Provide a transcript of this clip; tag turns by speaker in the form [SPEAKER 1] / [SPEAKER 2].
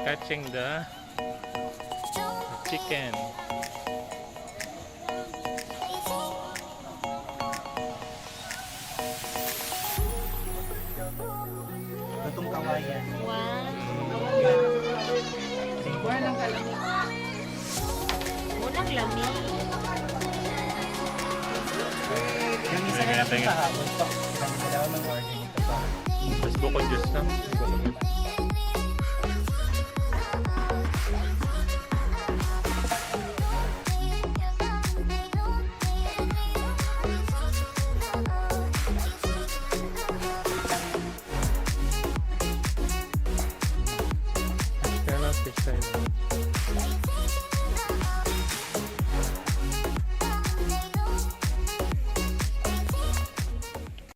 [SPEAKER 1] catching the chicken.
[SPEAKER 2] Itong kawayan.
[SPEAKER 3] Wow.
[SPEAKER 2] Walang kalamig.
[SPEAKER 3] Unang lami.
[SPEAKER 2] Yung isa na lang kahapon pa. Ilang dalaw ng order nito pa.
[SPEAKER 1] Mas buko juice na.